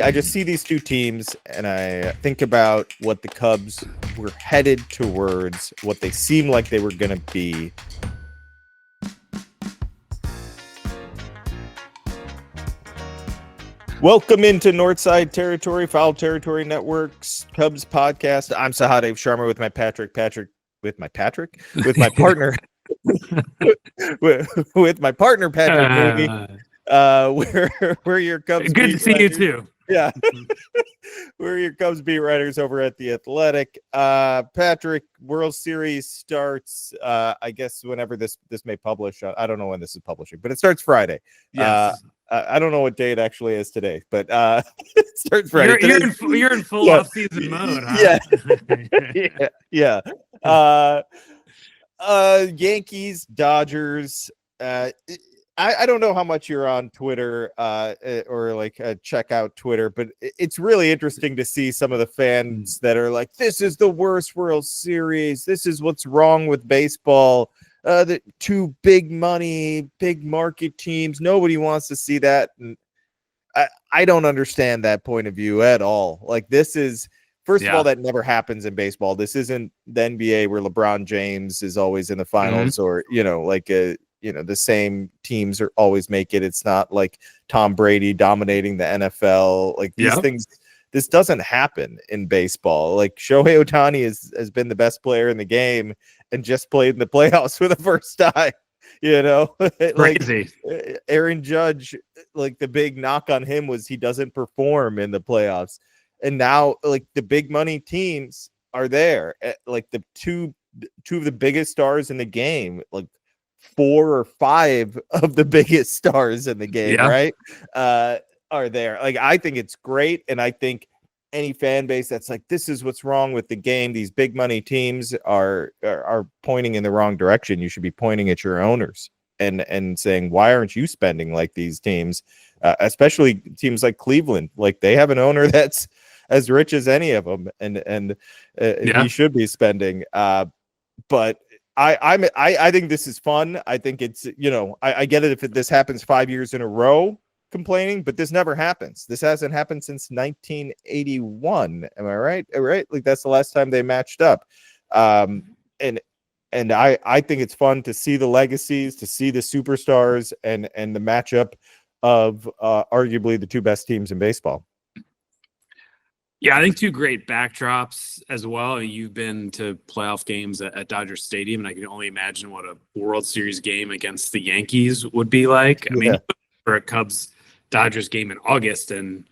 I just see these two teams and I think about what the Cubs were headed towards, what they seemed like they were going to be. Welcome into Northside Territory, Foul Territory Network's Cubs podcast. I'm Sahadev Sharma with my partner, with my partner Patrick Mooney. We're your Cubs. Good to see you too. Yeah, we're your Cubs beat writers over at The Athletic. Patrick, World Series starts, I guess, whenever this may publish. I don't know when this is publishing, but it starts Friday. Yes. I don't know what day it actually is today, but it starts Friday. You're in full off-season mode, huh? Yeah. Yankees, Dodgers. I don't know how much you're on Twitter or check out Twitter, but it's really interesting to see some of the fans that are like, this is the worst World Series. This is what's wrong with baseball. The two big money, big market teams. Nobody wants to see that. And I don't understand that point of view at all. Like, this is, first of all, that never happens in baseball. This isn't the NBA where LeBron James is always in the finals or, the same teams are always make it. It's not like Tom Brady dominating the NFL. Like these things, this doesn't happen in baseball. Like Shohei Ohtani has been the best player in the game and just played in the playoffs for the first time. Crazy. Aaron Judge, like the big knock on him was he doesn't perform in the playoffs. And now like the big money teams are there. Like the two of the biggest stars in the game, like 4 or 5 of the biggest stars in the game, right? Are there. Like, I think it's great. And I think any fan base that's like, this is what's wrong with the game. These big money teams are pointing in the wrong direction. You should be pointing at your owners and saying, why aren't you spending like these teams? Especially teams like Cleveland. Like, they have an owner that's as rich as any of them. And he should be spending. But I think this is fun. I think it's, I get it if this happens 5 years in a row complaining, but this never happens. This hasn't happened since 1981. Am I right? Right? Like, that's the last time they matched up. And I think it's fun to see the legacies, to see the superstars and the matchup of arguably the two best teams in baseball. Yeah, I think two great backdrops as well. You've been to playoff games at Dodger Stadium, and I can only imagine what a World Series game against the Yankees would be like. I mean, for a Cubs-Dodgers game in August, and,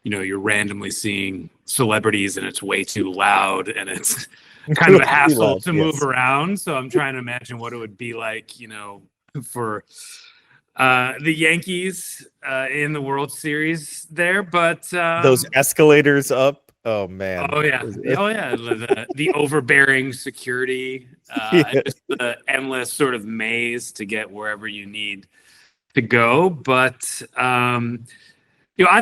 you're randomly seeing celebrities, and it's way too loud, and it's kind of a hassle to move around. So I'm trying to imagine what it would be like, for the Yankees in the World Series there, but those escalators up. Oh man. Oh yeah. The overbearing security, and just the endless sort of maze to get wherever you need to go. But I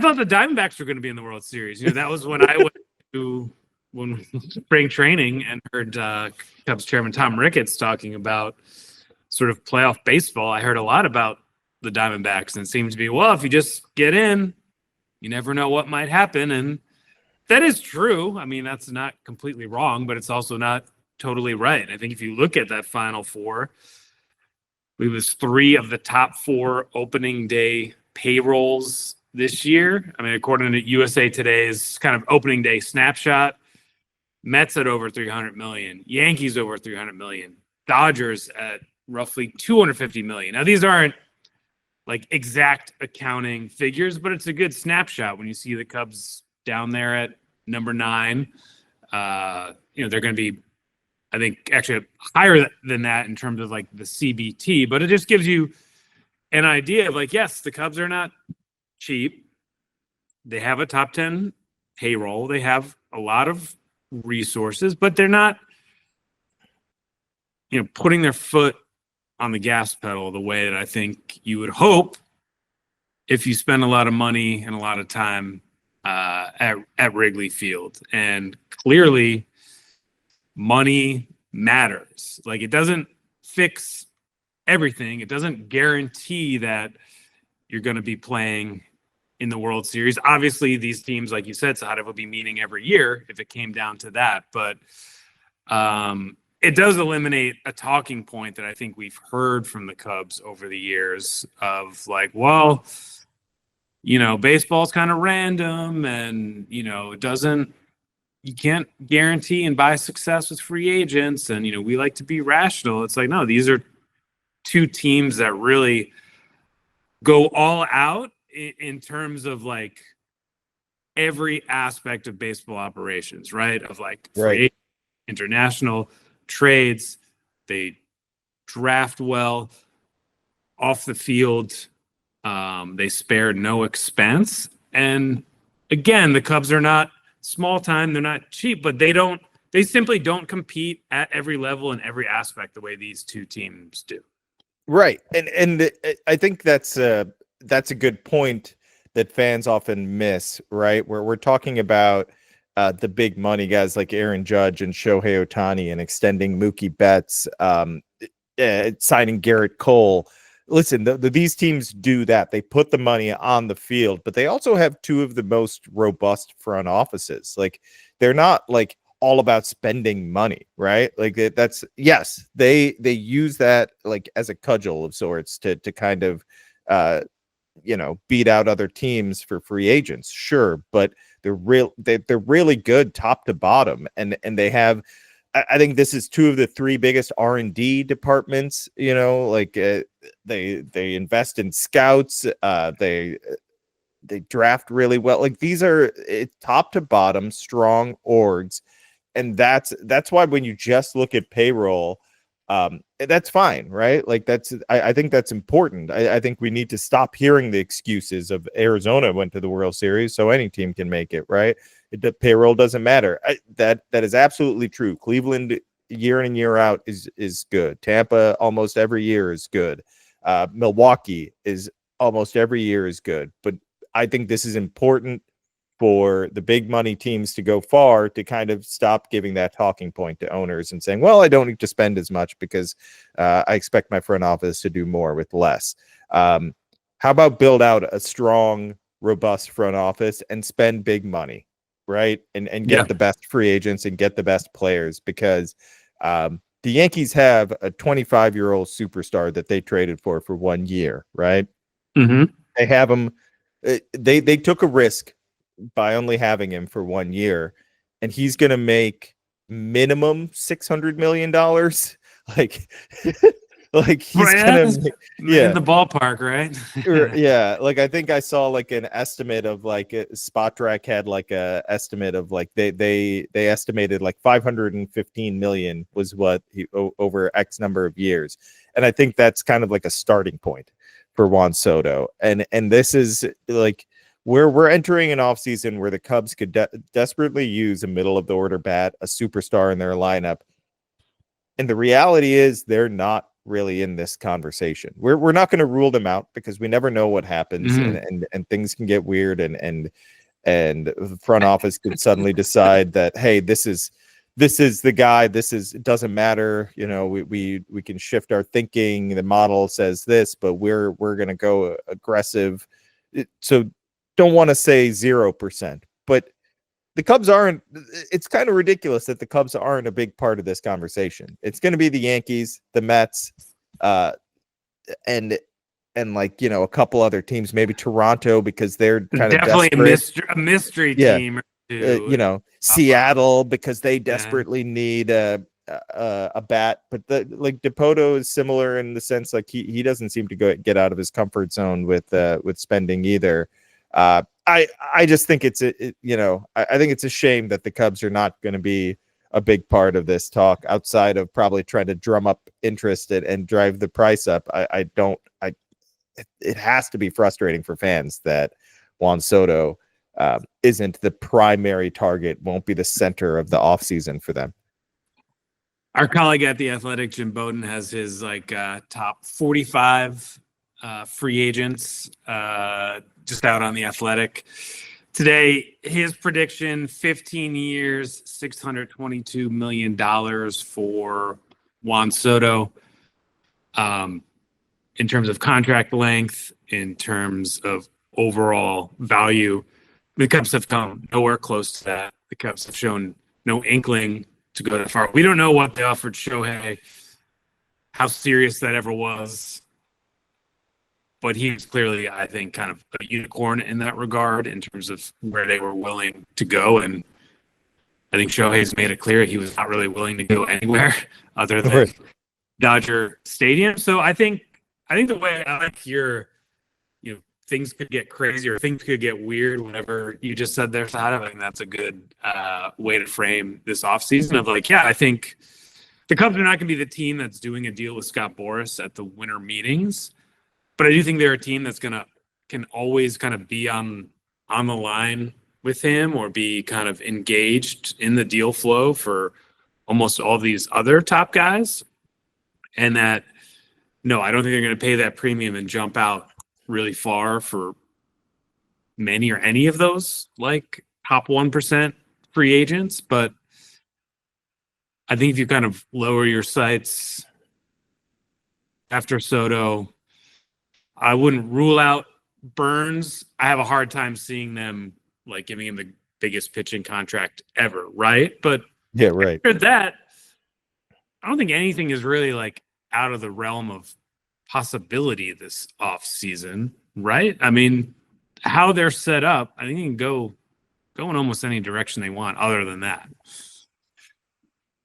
thought the Diamondbacks were going to be in the World Series. That was when I went to spring training and heard Cubs chairman Tom Ricketts talking about sort of playoff baseball. I heard a lot about the Diamondbacks, and it seems to be, well, if you just get in, you never know what might happen. And that is true. I mean, that's not completely wrong, but it's also not totally right. I think if you look at that Final Four, it was 3 of the top 4 opening day payrolls this year. I mean, according to USA Today's kind of opening day snapshot, Mets at over 300 million, Yankees over 300 million, Dodgers at roughly 250 million. Now, these aren't like exact accounting figures, but it's a good snapshot when you see the Cubs down there at number 9. They're going to be, I think, actually higher than that in terms of like the CBT, but it just gives you an idea of like, yes, the Cubs are not cheap. They have a top 10 payroll. They have a lot of resources, but they're not, putting their foot on the gas pedal the way that I think you would hope if you spend a lot of money and a lot of time at Wrigley Field. And clearly money matters. Like, it doesn't fix everything. It doesn't guarantee that you're going to be playing in the World Series. Obviously, these teams, like you said, Sahadev would be meeting every year if it came down to that. But it does eliminate a talking point that I think we've heard from the Cubs over the years of like, well, baseball's kind of random and, you can't guarantee and buy success with free agents. And, we like to be rational. It's like, no, these are two teams that really go all out in terms of like every aspect of baseball operations, right? Of like free agent, international trades. They draft well off the field. They spared no expense. And again, the Cubs are not small time. They're not cheap, but they simply don't compete at every level and every aspect the way these two teams do. Right. And I think that's a good point that fans often miss, right? Where we're talking about the big money guys like Aaron Judge and Shohei Ohtani and extending Mookie Betts, signing Garrett Cole. Listen, these teams do that. They put the money on the field, but they also have two of the most robust front offices. Like, they're not like all about spending money, right? Like that's, yes, they use that like as a cudgel of sorts to kind of beat out other teams for free agents, sure, but they're really good top to bottom, and they have, I think this is two of the three biggest R&D departments, they invest in scouts, they draft really well. Like, these are top to bottom strong orgs. And that's why when you just look at payroll, that's fine, right? Like, I think that's important. I think we need to stop hearing the excuses of Arizona went to the World Series, so any team can make it, right? The payroll doesn't matter. That is absolutely true. Cleveland year in and year out is good. Tampa almost every year is good. Milwaukee is almost every year is good. But I think this is important for the big money teams to go far, to kind of stop giving that talking point to owners and saying, well, I don't need to spend as much because I expect my front office to do more with less. How about build out a strong, robust front office and spend big money, right? And get the best free agents and get the best players, because the Yankees have a 25-year-old superstar that they traded for 1 year, right? Mm-hmm. They have him. They took a risk by only having him for 1 year, and he's going to make minimum $600 million. Like, like he's going to, in the ballpark, right? Yeah. Like, I think I saw like an estimate of like Spotrac had like a estimate of like they estimated like 515 million was what he over X number of years. And I think that's kind of like a starting point for Juan Soto. And this is like, we're entering an offseason where the Cubs could desperately use a middle of the order bat, a superstar in their lineup. And the reality is they're not really in this conversation. We're not going to rule them out, because we never know what happens, and things can get weird, and the front office could suddenly decide that, hey, this is the guy, it doesn't matter, we can shift our thinking. The model says this, but we're going to go aggressive. So don't want to say 0%, but the Cubs aren't. It's kind of ridiculous that the Cubs aren't a big part of this conversation. It's going to be the Yankees, the Mets, and like, a couple other teams, maybe Toronto, because they're kind of definitely desperate. a mystery team. Seattle, because they desperately need a bat. But like Dipoto is similar in the sense, like he doesn't seem to get out of his comfort zone with spending either. I just think I think it's a shame that the Cubs are not going to be a big part of this talk, outside of probably trying to drum up interest and drive the price up. It has to be frustrating for fans that Juan Soto isn't the primary target, won't be the center of the offseason for them. Our colleague at The Athletic, Jim Bowden, has his top 45 free agents just out on The Athletic today. His prediction: 15 years, $622 million for Juan Soto. In terms of contract length, in terms of overall value. The Cubs have come nowhere close to that. The Cubs have shown no inkling to go that far. We don't know what they offered Shohei, how serious that ever was. But he's clearly, I think, kind of a unicorn in that regard in terms of where they were willing to go. And I think Shohei's made it clear he was not really willing to go anywhere other than Dodger Stadium. So I think the way I like your, things could get crazy or things could get weird, whatever you just said there, Sahadev. I think that's a good way to frame this offseason of like, yeah, I think the Cubs are not going to be the team that's doing a deal with Scott Boras at the winter meetings. But I do think they're a team that's can always kind of be on the line with him or be kind of engaged in the deal flow for almost all these other top guys. And that, no, I don't think they're going to pay that premium and jump out really far for many or any of those like top 1% free agents. But I think if you kind of lower your sights after Soto, I wouldn't rule out Burns. I have a hard time seeing them like giving him the biggest pitching contract ever, right? But yeah, right. After that, I don't think anything is really like out of the realm of possibility this offseason, right? I mean, how they're set up, I think you can go in almost any direction they want other than that.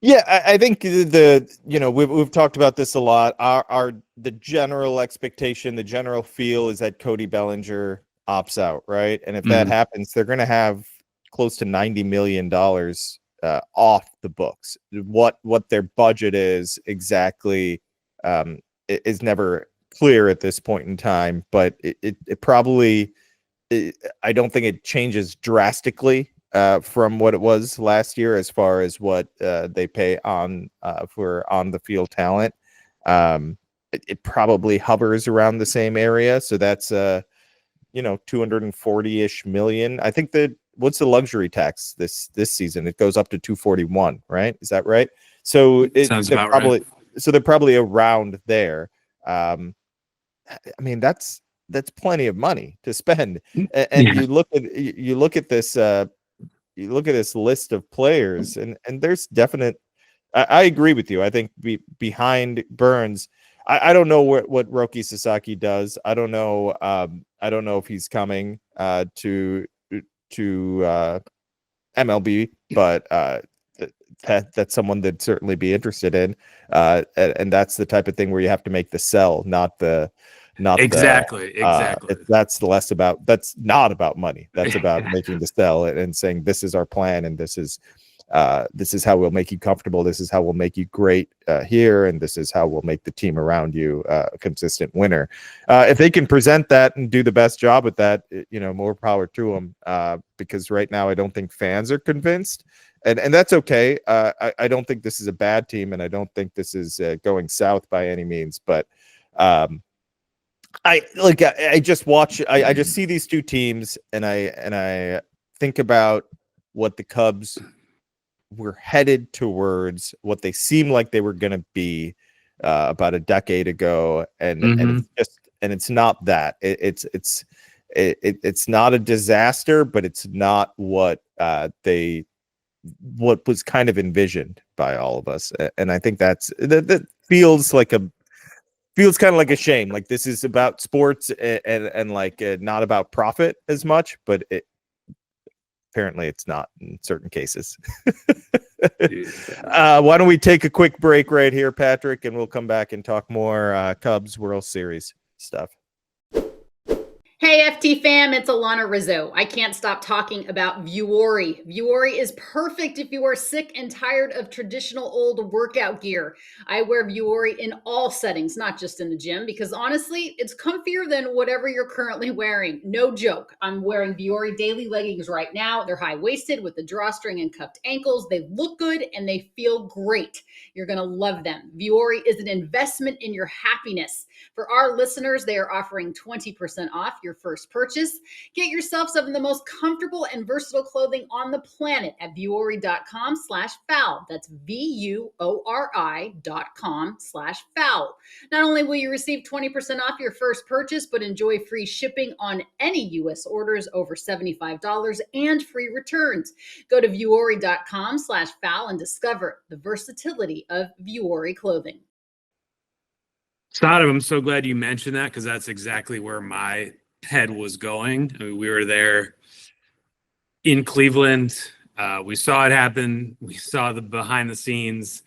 Yeah, I think we've talked about this a lot. The general expectation, the general feel is that Cody Bellinger opts out, right? And if that happens, they're going to have close to $90 million off the books. What their budget is exactly is never clear at this point in time, but it probably, I don't think it changes drastically from what it was last year as far as what they pay for on the field talent. It probably hovers around the same area. So that's 240-ish million. I think that what's the luxury tax this season? It goes up to 241, right? Is that right? So Sounds about right. So they're probably around there. I mean, that's plenty of money to spend. And you look at this list of players, and there's definite. I agree with you. I think behind Burns, I don't know what Roki Sasaki does. I don't know. I don't know if he's coming to MLB, but that's someone that'd certainly be interested in. And that's the type of thing where you have to make the sell, not exactly. That's not about money. That's about making the sell and saying this is our plan and this is how we'll make you comfortable. This is how we'll make you great here, and this is how we'll make the team around you a consistent winner. If they can present that and do the best job with that, more power to them. Because right now I don't think fans are convinced, and that's okay. I don't think this is a bad team, and I don't think this is going south by any means. But I just watch. I just see these two teams, and I think about what the Cubs were headed towards, what they seemed like they were going to be about a decade ago, and it's not that. It's not a disaster, but it's not what was kind of envisioned by all of us, and I think that feels kind of like a shame. Like this is about sports and not about profit as much, but apparently it's not in certain cases. Why don't we take a quick break right here, Patrick, and we'll come back and talk more Cubs World Series stuff. Hey, FT fam, it's Anthony Rizzo. I can't stop talking about Vuori. Vuori is perfect if you are sick and tired of traditional old workout gear. I wear Vuori in all settings, not just in the gym, because honestly, it's comfier than whatever you're currently wearing. No joke. I'm wearing Vuori daily leggings right now. They're high-waisted with the drawstring and cuffed ankles. They look good and they feel great. You're going to love them. Vuori is an investment in your happiness. For our listeners, they are offering 20% off your first purchase. Get yourself some of the most comfortable and versatile clothing on the planet at vuori.com/foul. That's VUORI.com/foul. Not only will you receive 20% off your first purchase, but enjoy free shipping on any U.S. orders over $75 and free returns. Go to vuori.com/foul and discover the versatility of Vuori clothing. Sahadev, I'm so glad you mentioned that because that's exactly where my head was going. I mean, we were there in Cleveland. We saw it happen. We saw the behind the scenes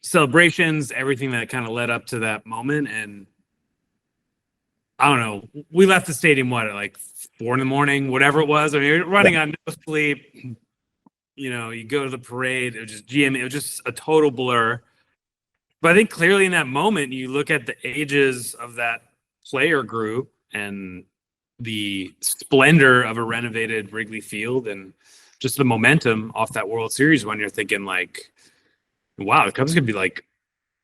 celebrations, everything that kind of led up to that moment. And I don't know, we left the stadium, at like 4 a.m, whatever it was. I mean, you're running on no sleep. You know, you go to the parade. It was just GM. It was just a total blur. But I think clearly in that moment, you look at the ages of that player group and the splendor of a renovated Wrigley Field and just the momentum off that World Series when you're thinking like, wow, the Cubs could be like,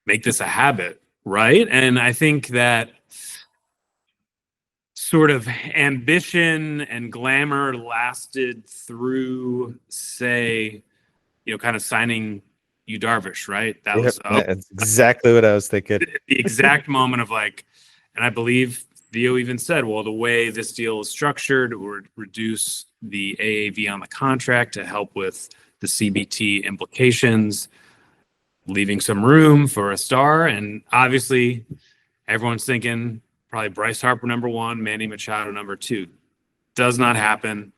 make this a habit, right? And I think that sort of ambition and glamour lasted through, say, kind of signing Yu Darvish, right? That was that's exactly what I was thinking. The exact moment of like, and I believe Theo even said, well, the way this deal is structured would reduce the AAV on the contract to help with the CBT implications, leaving some room for a star. And obviously, everyone's thinking probably Bryce Harper number 1, Manny Machado number 2. Does not happen.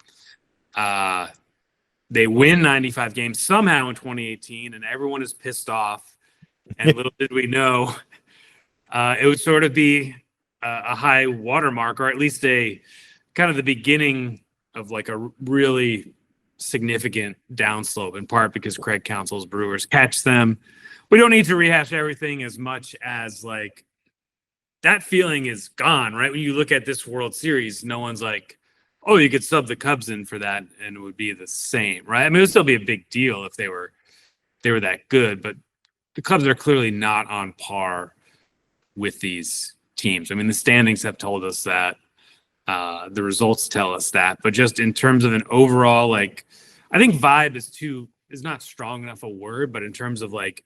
They win 95 games somehow in 2018, and everyone is pissed off. And little did we know, it would sort of be a high watermark, or at least a kind of the beginning of like a really significant downslope, in part because Craig Counsell's Brewers catch them. We don't need to rehash everything as much as like that feeling is gone, right? When you look at this World Series, no one's like, oh, you could sub the Cubs in for that and it would be the same, right? I mean, it would still be a big deal if they were that good, but the Cubs are clearly not on par with these teams. I mean, the standings have told us that. The results tell us that. But just in terms of an overall, like, I think vibe is not strong enough a word, but in terms of like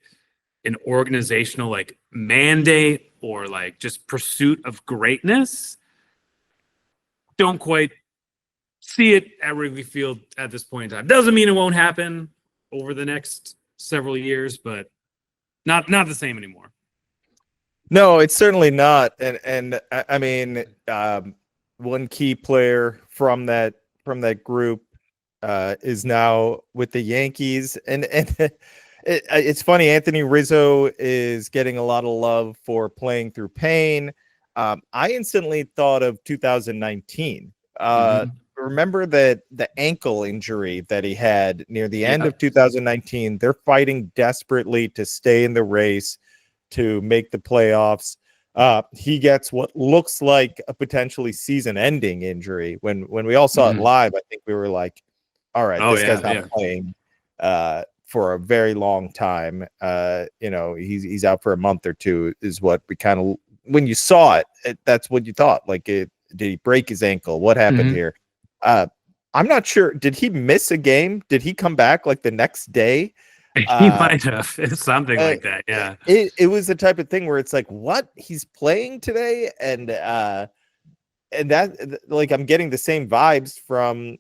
an organizational like mandate or like just pursuit of greatness, don't quite see it at Wrigley Field at this point in time. Doesn't mean it won't happen over the next several years, but not the same anymore. No, it's certainly not. And I mean, one key player from that group is now with the Yankees, and it's funny. Anthony Rizzo is getting a lot of love for playing through pain. I instantly thought of 2019. Remember that the ankle injury that he had near the end of 2019. They're fighting desperately to stay in the race to make the playoffs. He gets what looks like a potentially season-ending injury. When we all saw it live, I think we were like, all right, this guy's not playing for a very long time. He's out for a month or two is what we kind of, when you saw it, that's what you thought. Like, did he break his ankle? What happened here? I'm not sure. Did he miss a game? Did he come back like the next day? He might have. It's something like that. Yeah. It was the type of thing where it's like, what? He's playing today? And that, like, I'm getting the same vibes from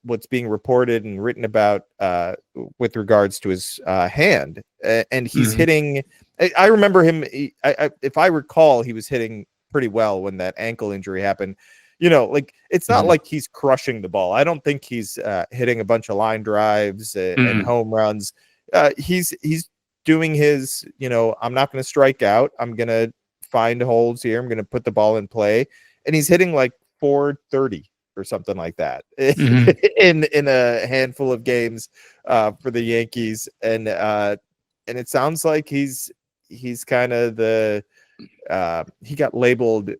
what's being reported and written about with regards to his hand. And he's hitting. I remember him. If I recall, he was hitting pretty well when that ankle injury happened. Like, it's not like he's crushing the ball. I don't think he's hitting a bunch of line drives and home runs. He's doing his, I'm not going to strike out. I'm going to find holes here. I'm going to put the ball in play. And he's hitting like 430 or something like that in a handful of games for the Yankees. And it sounds like he's kind of he got labeled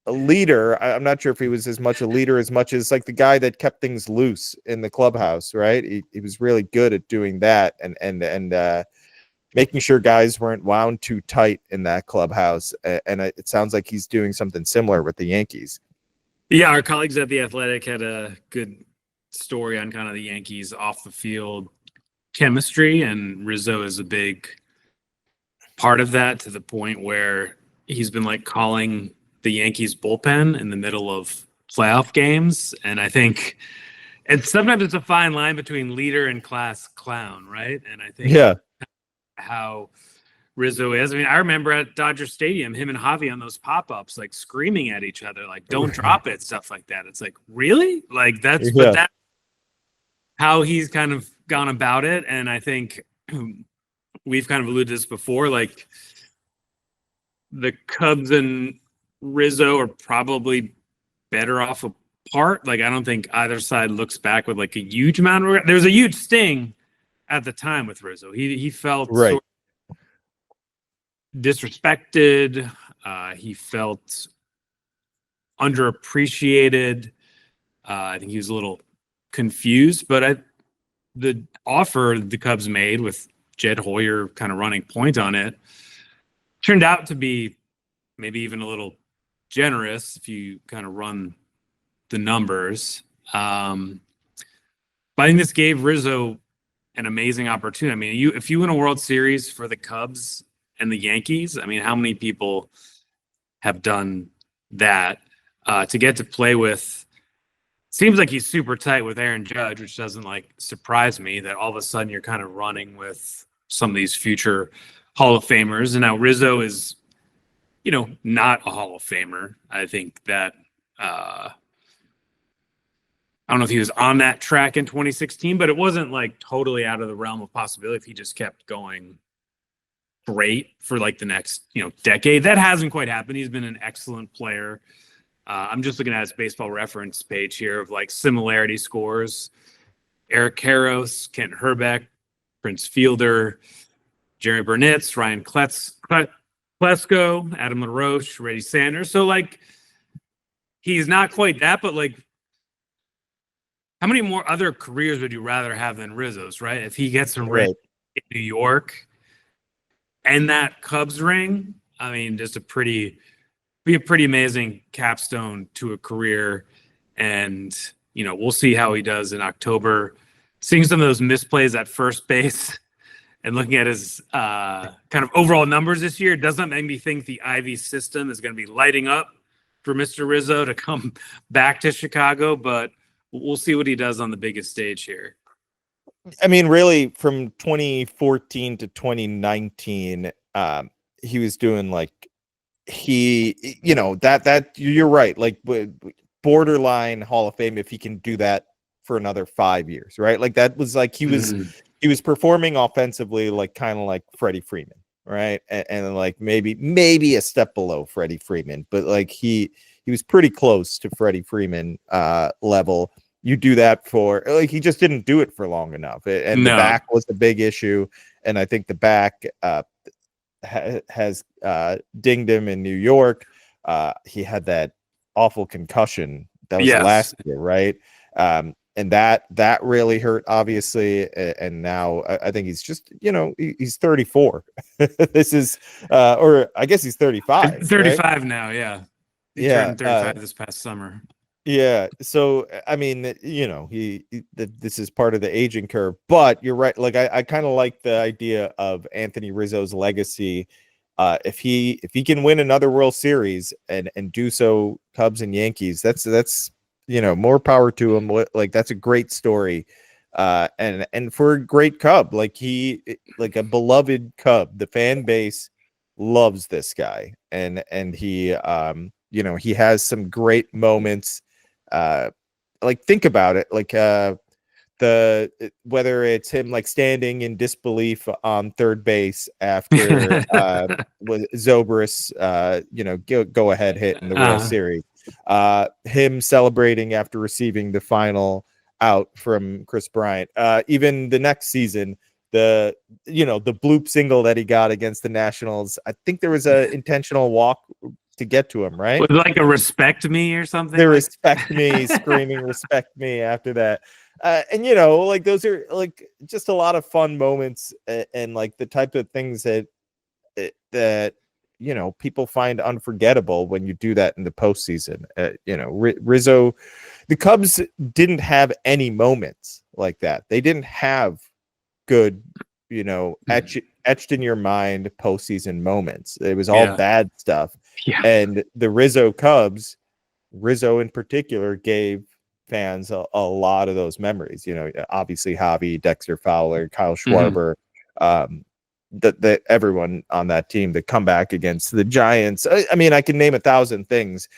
a leader. I'm not sure if he was as much a leader as much as like the guy that kept things loose in the clubhouse, right? He was really good at doing that and making sure guys weren't wound too tight in that clubhouse. And it sounds like he's doing something similar with the Yankees. Yeah, our colleagues at The Athletic had a good story on kind of the Yankees off the field chemistry, and Rizzo is a big part of that, to the point where he's been like calling the Yankees bullpen in the middle of playoff games. And I think sometimes it's a fine line between leader and class clown, right? And I think how Rizzo is. I mean, I remember at Dodger Stadium, him and Javi on those pop-ups, like screaming at each other, like, don't drop it, stuff like that. It's like, really? Like that's how he's kind of gone about it. And I think we've kind of alluded to this before, like the Cubs and Rizzo are probably better off apart. Like, I don't think either side looks back with like a huge amount of regret. There was a huge sting at the time with Rizzo. He felt sort of disrespected. He felt underappreciated. I think he was a little confused, but the offer the Cubs made with Jed Hoyer kind of running point on it turned out to be maybe even a little generous if you kind of run the numbers. But I think this gave Rizzo an amazing opportunity. I mean, if you win a World Series for the Cubs and the Yankees, I mean, how many people have done that? To get to play with, seems like he's super tight with Aaron Judge, which doesn't like surprise me that all of a sudden you're kind of running with some of these future Hall of Famers. And now Rizzo is, not a Hall of Famer. I think that I don't know if he was on that track in 2016, but it wasn't like totally out of the realm of possibility if he just kept going great for like the next, decade. That hasn't quite happened. He's been an excellent player. I'm just looking at his Baseball Reference page here of like similarity scores. Eric Karros, Kent Herbeck, Prince Fielder, Jerry Burnitz, Ryan Klesko, Adam LaRoche, Reddy Sanders. So like, he's not quite that, but like, how many more other careers would you rather have than Rizzo's, right? If he gets a ring in New York and that Cubs ring, I mean, just be a pretty amazing capstone to a career. And, we'll see how he does in October. Seeing some of those misplays at first base and looking at his kind of overall numbers this year doesn't make me think the Ivy system is going to be lighting up for Mr. Rizzo to come back to Chicago, but we'll see what he does on the biggest stage here. I mean, really, from 2014 to 2019, he was doing like that you're right, like borderline Hall of Fame if he can do that for another 5 years, right? Like that was like he was performing offensively like kind of like Freddie Freeman, right? And like maybe a step below Freddie Freeman, but like he was pretty close to Freddie Freeman level. You do that for like he just didn't do it for long enough, and the back was the big issue, and I think the back has dinged him in New York. He had that awful concussion that was last year, right? And that really hurt, obviously. And now I think he's just, he's 34. This is, or I guess he's 35. 35 right? now, yeah. He turned 35 this past summer. Yeah. So, I mean, this is part of the aging curve, but you're right. Like, I kind of like the idea of Anthony Rizzo's legacy. If he can win another World Series and do so, Cubs and Yankees, that's more power to him. Like, that's a great story. And for a great Cub, like a beloved Cub, the fan base loves this guy. And he, he has some great moments. Like, think about it, like whether it's him like standing in disbelief on third base after Zobrist go ahead hit in the World Series, him celebrating after receiving the final out from Chris Bryant, even the next season, the bloop single that he got against the Nationals. I think there was a intentional walk to get to him, right? Was it like a respect me or something? They respect me, screaming respect me after that. And like those are like just a lot of fun moments, and like the type of things that people find unforgettable when you do that in the postseason. Rizzo, the Cubs didn't have any moments like that. They didn't have good, etched in your mind postseason moments. It was all bad stuff. Yeah. And the Rizzo Cubs, Rizzo in particular, gave fans a lot of those memories. Obviously Javi, Dexter Fowler, Kyle Schwarber, that everyone on that team, the comeback against the Giants. I mean, I can name 1,000 things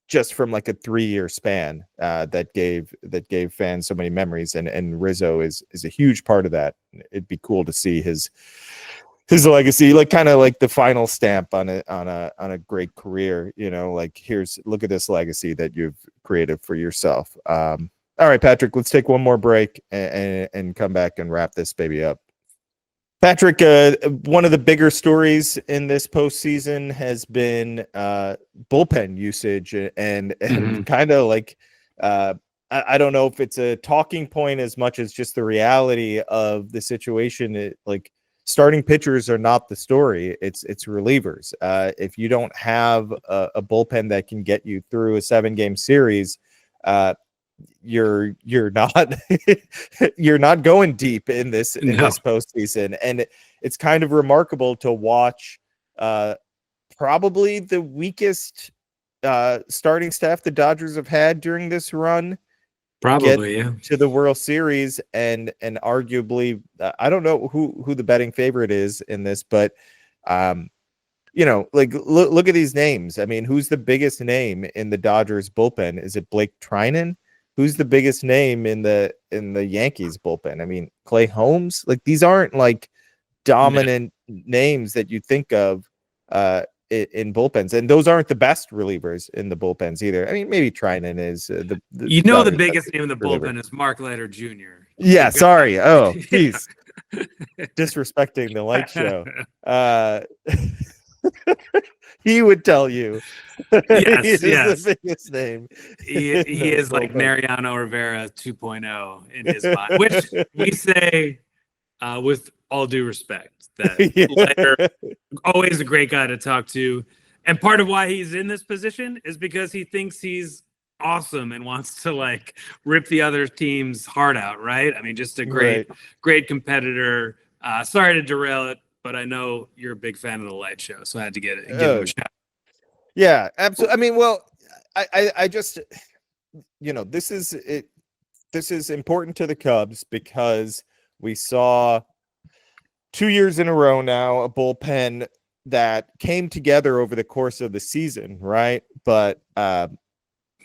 just from like a 3-year span that gave fans so many memories, and Rizzo is a huge part of that. It'd be cool to see his legacy, like kind of like the final stamp on a great career. Look at this legacy that you've created for yourself. All right, Patrick, let's take one more break and come back and wrap this baby up. Patrick, one of the bigger stories in this postseason has been bullpen usage, and kind of like I don't know if it's a talking point as much as just the reality of the situation. Starting pitchers are not the story; it's relievers. If you don't have a bullpen that can get you through a 7-game series, you're not you're not going deep in this this postseason. And it's kind of remarkable to watch probably the weakest starting staff the Dodgers have had during this run get to the World Series, and arguably I don't know who the betting favorite is in this, but look at these names. I mean, who's the biggest name in the Dodgers bullpen? Is it Blake Trinan? Who's the biggest name in the Yankees bullpen? I mean, Clay Holmes. Like, these aren't like dominant names that you think of in bullpens, and those aren't the best relievers in the bullpens either. I mean, maybe Trinan is the biggest name in the bullpen is Mark Leiter Jr. Yeah, sorry. Oh, geez, disrespecting the light show. He would tell you. Yes. The biggest name. He is like Mariano Rivera 2.0 in his mind, which we say with all due respect. That Leiter, always a great guy to talk to. And part of why he's in this position is because he thinks he's awesome and wants to like rip the other team's heart out, right? I mean, just a great competitor. Sorry to derail it, but I know you're a big fan of the light show, so I had to give him a shout. Yeah, absolutely. I mean, well, I just, this is it. This is important to the Cubs because we saw 2 years in a row now a bullpen that came together over the course of the season, right? But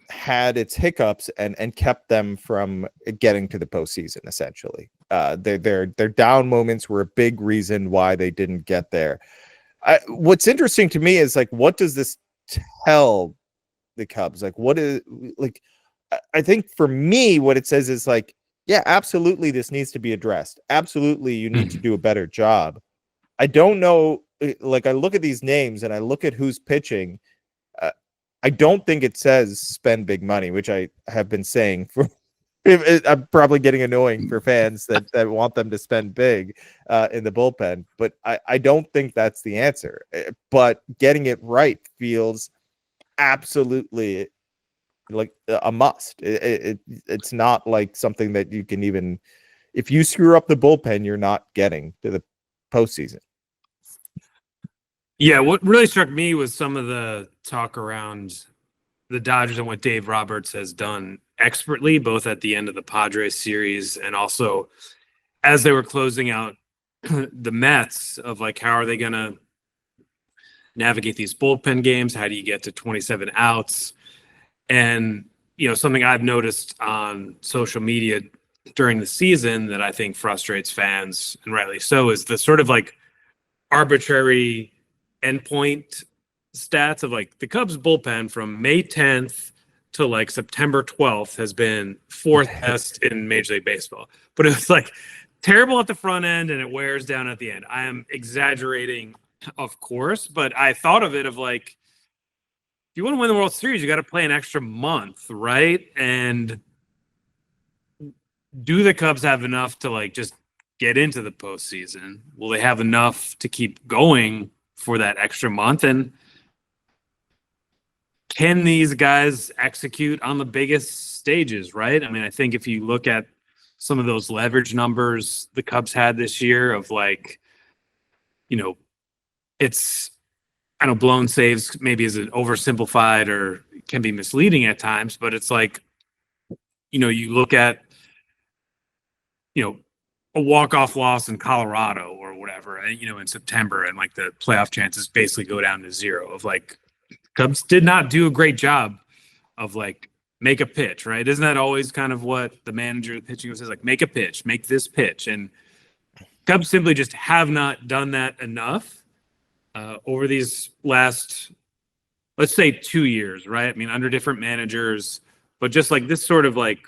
had its hiccups and kept them from getting to the postseason. Essentially, their down moments were a big reason why they didn't get there. What's interesting to me is, like, what does this tell the Cubs? Like, what is, like, I think for me, what it says is like, yeah, absolutely, this needs to be addressed. Absolutely, you need to do a better job. I don't know. Like, I look at these names and I look at who's pitching. I don't think it says spend big money, which I have been saying for. I'm probably getting annoying for fans that want them to spend big in the bullpen, but I don't think that's the answer. But getting it right feels absolutely like a must. It's not like something that you can even, if you screw up the bullpen, you're not getting to the postseason. Yeah, what really struck me was some of the talk around the Dodgers and what Dave Roberts has done expertly, both at the end of the Padres series and also as they were closing out the Mets, of like, how are they going to navigate these bullpen games? How do you get to 27 outs? And, something I've noticed on social media during the season that I think frustrates fans, and rightly so, is the sort of like arbitrary endpoint stats of like the Cubs bullpen from May 10th to like September 12th has been 4th best in Major League Baseball. But it was like terrible at the front end and it wears down at the end. I am exaggerating, of course, but I thought of it of like, if you want to win the World Series, you got to play an extra month, right? And do the Cubs have enough to like just get into the postseason? Will they have enough to keep going for that extra month. And can these guys execute on the biggest stages, right? I mean, I think if you look at some of those leverage numbers the Cubs had this year of like, it's, I know blown saves maybe is an oversimplified or can be misleading at times, but it's like, you look at, a walk-off loss in Colorado or whatever, in September, and like the playoff chances basically go down to zero of like, Cubs did not do a great job of like make a pitch, right? Isn't that always kind of what the manager of the pitching says, like make a pitch, make this pitch? And Cubs simply just have not done that enough over these last, let's say 2 years, right? I mean, under different managers, but just like this sort of like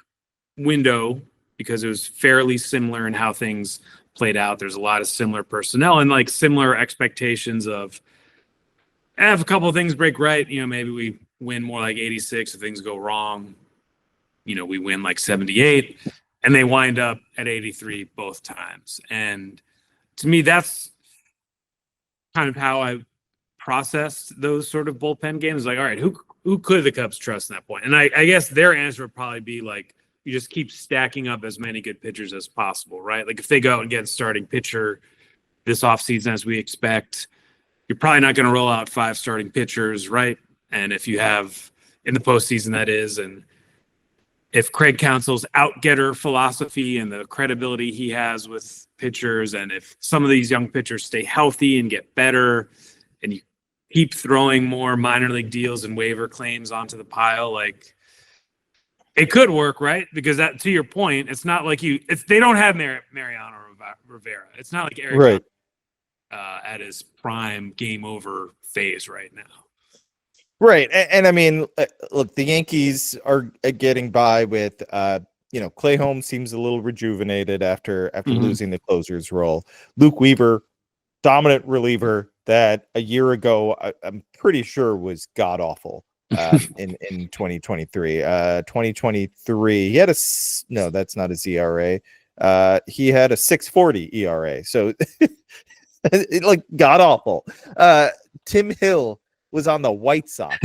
window, because it was fairly similar in how things played out. There's a lot of similar personnel and like similar expectations of, if a couple of things break right, maybe we win more like 86. If things go wrong, we win like 78, and they wind up at 83 both times. And to me, that's kind of how I processed those sort of bullpen games. Like, all right, who could the Cubs trust in that point? And I guess their answer would probably be like, you just keep stacking up as many good pitchers as possible, right? Like if they go out and get a starting pitcher this offseason as we expect, you're probably not going to roll out 5 starting pitchers, right? And if you have in the postseason, that is, and if Craig Counsell's out-getter philosophy and the credibility he has with pitchers, and if some of these young pitchers stay healthy and get better, and you keep throwing more minor league deals and waiver claims onto the pile, like it could work, right? Because that, to your point, it's not like they don't have Mariano Rivera. It's not like Eric. Right. At his prime game over phase right now. Right. And I mean, look, the Yankees are getting by with, Clay Holmes seems a little rejuvenated after losing the closer's role. Luke Weaver, dominant reliever that a year ago, I'm pretty sure was god awful in 2023. 2023, he had no, that's not his ERA. He had a 6.40 ERA. So like god awful. Tim Hill was on the White Sox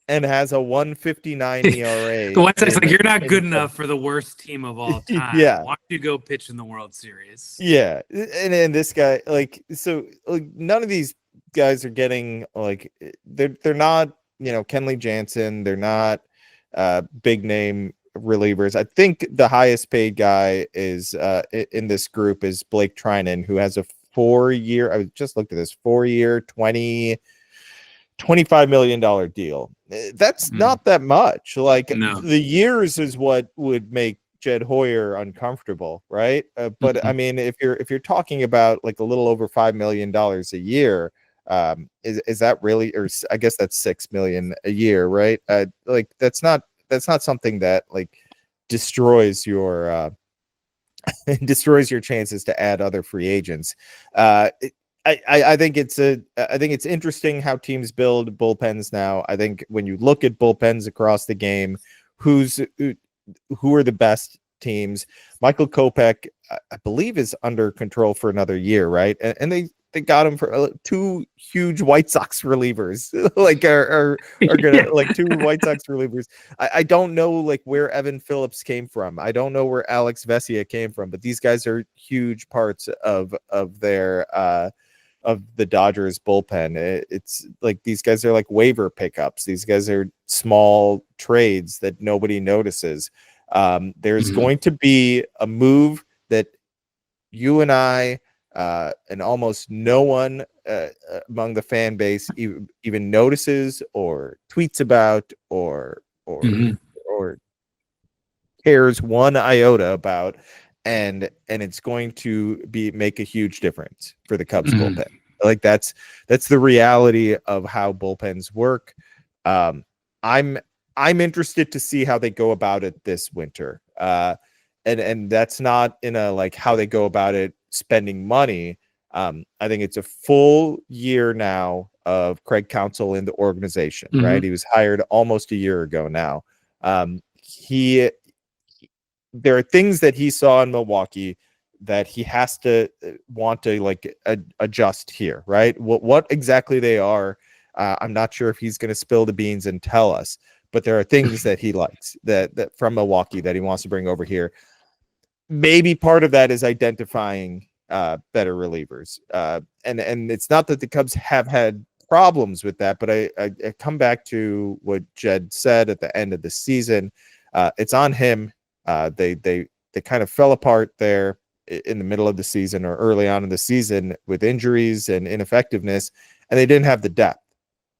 and has a 1.59 ERA. The White Sox, like, you're not good enough for the worst team of all time. Yeah. Why don't you go pitch in the World Series? Yeah. And this guy, like, so like none of these guys are getting like they're not, Kenley Jansen, they're not big name relievers. I think the highest paid guy is in this group is Blake Trinan, who has a 4-year, I just looked at this, 4-year, $25 million deal. That's not that much. Like the years is what would make Jed Hoyer uncomfortable, right? But I mean, if you're talking about like a little over $5 million a year, is that really, or I guess that's $6 million a year, right? Like that's not something that like destroys your chances to add other free agents. I think it's interesting how teams build bullpens now. I think when you look at bullpens across the game, who are the best teams? Michael Kopech, I believe, is under control for another year, right? And they got him for 2 huge White Sox relievers, like are gonna like 2 White Sox relievers. I don't know like where Evan Phillips came from. I don't know where Alex Vesia came from, but these guys are huge parts of their of the Dodgers bullpen. It's like these guys are like waiver pickups. These guys are small trades that nobody notices. There's going to be a move that you and I and almost no one among the fan base even notices or tweets about or cares one iota about, and it's going to make a huge difference for the Cubs bullpen. Like that's the reality of how bullpens work. I'm interested to see how they go about it this winter. And that's not in a like how they go about it spending money. I think it's a full year now of Craig Counsell in the organization, right? He was hired almost a year ago now. There are things that he saw in Milwaukee that he has to want to like adjust here, right? What exactly they are, I'm not sure if he's going to spill the beans and tell us, but there are things that he likes that from Milwaukee that he wants to bring over here. Maybe part of that is identifying better relievers, and it's not that the Cubs have had problems with that, but I come back to what Jed said at the end of the season. It's on him. They kind of fell apart there in the middle of the season or early on in the season with injuries and ineffectiveness, and they didn't have the depth.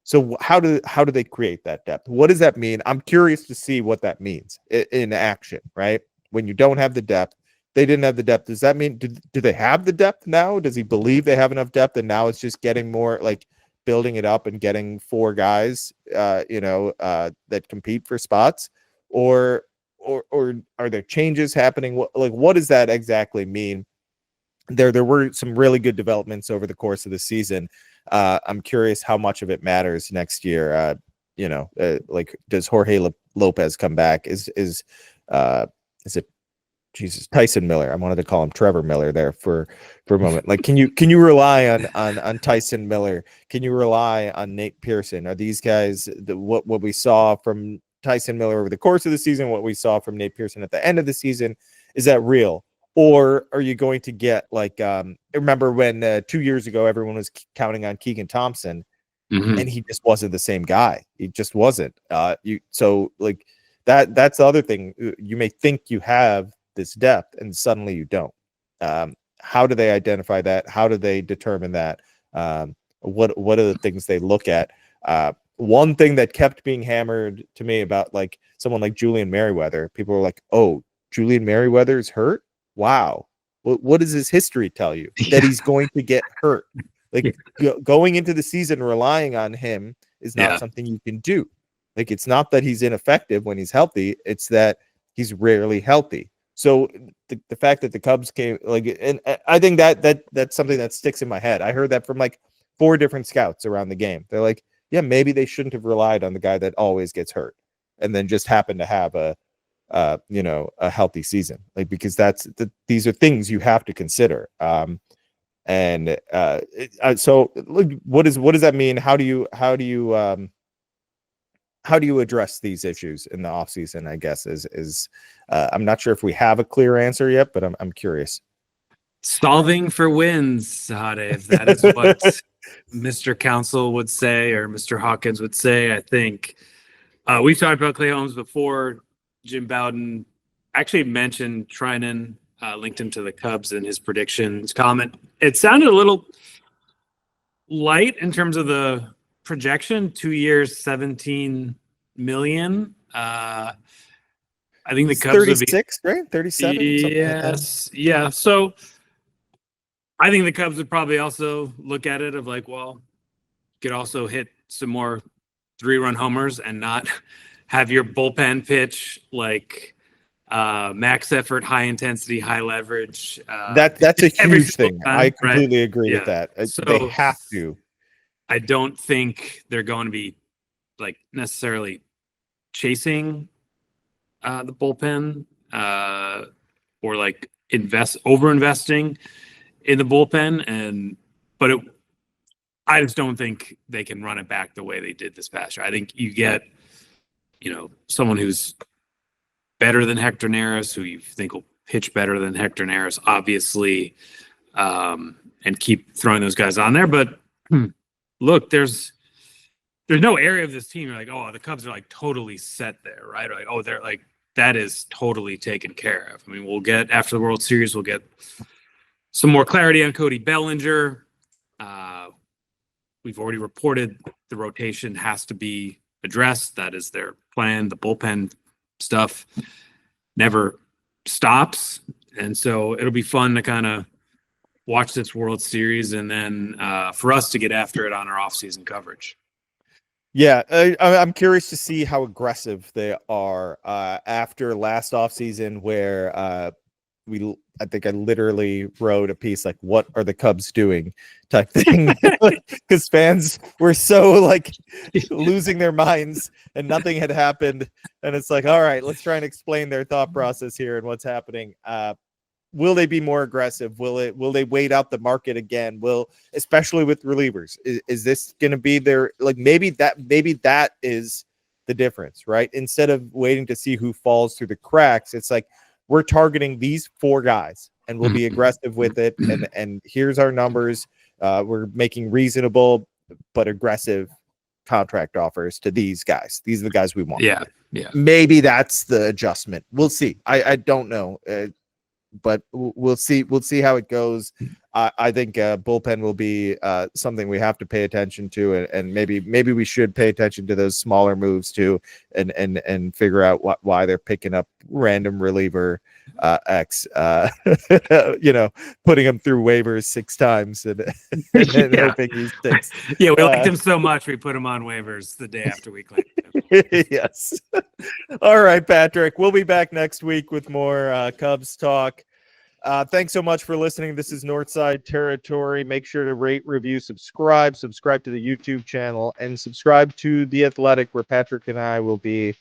So how do they create that depth? What does that mean? I'm curious to see what that means in action, right? When you don't have the depth, they didn't have the depth. Does that mean, do they have the depth now? Does he believe they have enough depth and now it's just getting more like building it up and getting 4 guys, that compete for spots, or are there changes happening? What does that exactly mean? There were some really good developments over the course of the season. I'm curious how much of it matters next year. Does Jorge Lopez come back? Is it Jesus Tyson Miller? I wanted to call him Trevor Miller there for a moment. Like, can you rely on Tyson Miller? Can you rely on Nate Pearson? Are these guys what we saw from Tyson Miller over the course of the season, what we saw from Nate Pearson at the end of the season, is that real? Or are you going to get like, remember when 2 years ago, everyone was counting on Keegan Thompson and he just wasn't the same guy. He just wasn't. So like that's the other thing. You may think you have this depth and suddenly you don't. How do they identify that? How do they determine that? What are the things they look at? One thing that kept being hammered to me about like someone like Julian Merriweather, people were like, oh, Julian Merriweather is hurt? Wow. What does his history tell you? That he's going to get hurt. Like going into the season relying on him is not something you can do. Like, it's not that he's ineffective when he's healthy, it's that he's rarely healthy. So the fact that the Cubs came, like, and I think that's something that sticks in my head. I heard that from like 4 different scouts around the game. They're like, yeah, maybe they shouldn't have relied on the guy that always gets hurt and then just happened to have a healthy season. Like, because these are things you have to consider. So look, what does that mean? How do you address these issues in the offseason, I guess, is I'm not sure if we have a clear answer yet, but I'm curious. Solving for wins, Sahadev. That is what Mr. Council would say, or Mr. Hawkins would say. I think we've talked about Clay Holmes before. Jim Bowden actually mentioned Trinan, linked him to the Cubs in his predictions comment. It sounded a little light in terms of the projection. 2 years, $17 million. I think the Cubs 36, right? 37. Yes, like yeah. So I think the Cubs would probably also look at it of like, well, could also hit some more 3-run homers and not have your bullpen pitch like max effort, high intensity, high leverage. That's a huge thing. Time, I completely agree with that. So they have to. I don't think they're going to be like necessarily chasing the bullpen or like over investing in the bullpen, but I just don't think they can run it back the way they did this past year. I think you get someone who's better than Hector Neris, who you think will pitch better than Hector Neris, obviously, and keep throwing those guys on there. But look, there's no area of this team you're like, oh, the Cubs are like totally set there, right? Or like, oh, they're like, that is totally taken care of. I mean, we'll get after the World Series, we'll get some more clarity on Cody Bellinger. We've already reported the rotation has to be addressed. That is their plan. The bullpen stuff never stops. And so it'll be fun to kind of watch this World Series and then for us to get after it on our offseason coverage. Yeah, I'm curious to see how aggressive they are after last offseason where I think I literally wrote a piece like, what are the Cubs doing type thing, because fans were so like losing their minds and nothing had happened. And it's like, all right, let's try and explain their thought process here and what's happening. will they be more aggressive? Will they wait out the market again? Especially with relievers, is this going to be their, like, maybe that is the difference, right? Instead of waiting to see who falls through the cracks, it's like, we're targeting these 4 guys and we'll be aggressive with it. And here's our numbers. We're making reasonable but aggressive contract offers to these guys. These are the guys we want. Yeah. Maybe that's the adjustment. We'll see. I don't know. But we'll see. We'll see how it goes. I think bullpen will be something we have to pay attention to, and maybe we should pay attention to those smaller moves too, and figure out why they're picking up random reliever X, putting him through waivers 6 times and hoping he sticks. Yeah, we liked him so much we put him on waivers the day after we claimed him. Yes. All right, Patrick. We'll be back next week with more Cubs talk. Thanks so much for listening. This is Northside Territory. Make sure to rate, review, subscribe to the YouTube channel, and subscribe to The Athletic, where Patrick and I will be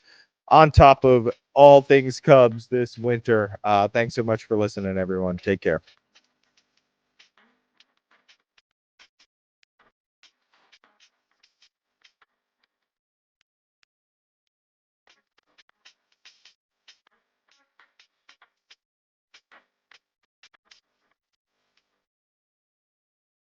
on top of all things Cubs this winter. Thanks so much for listening, everyone. Take care.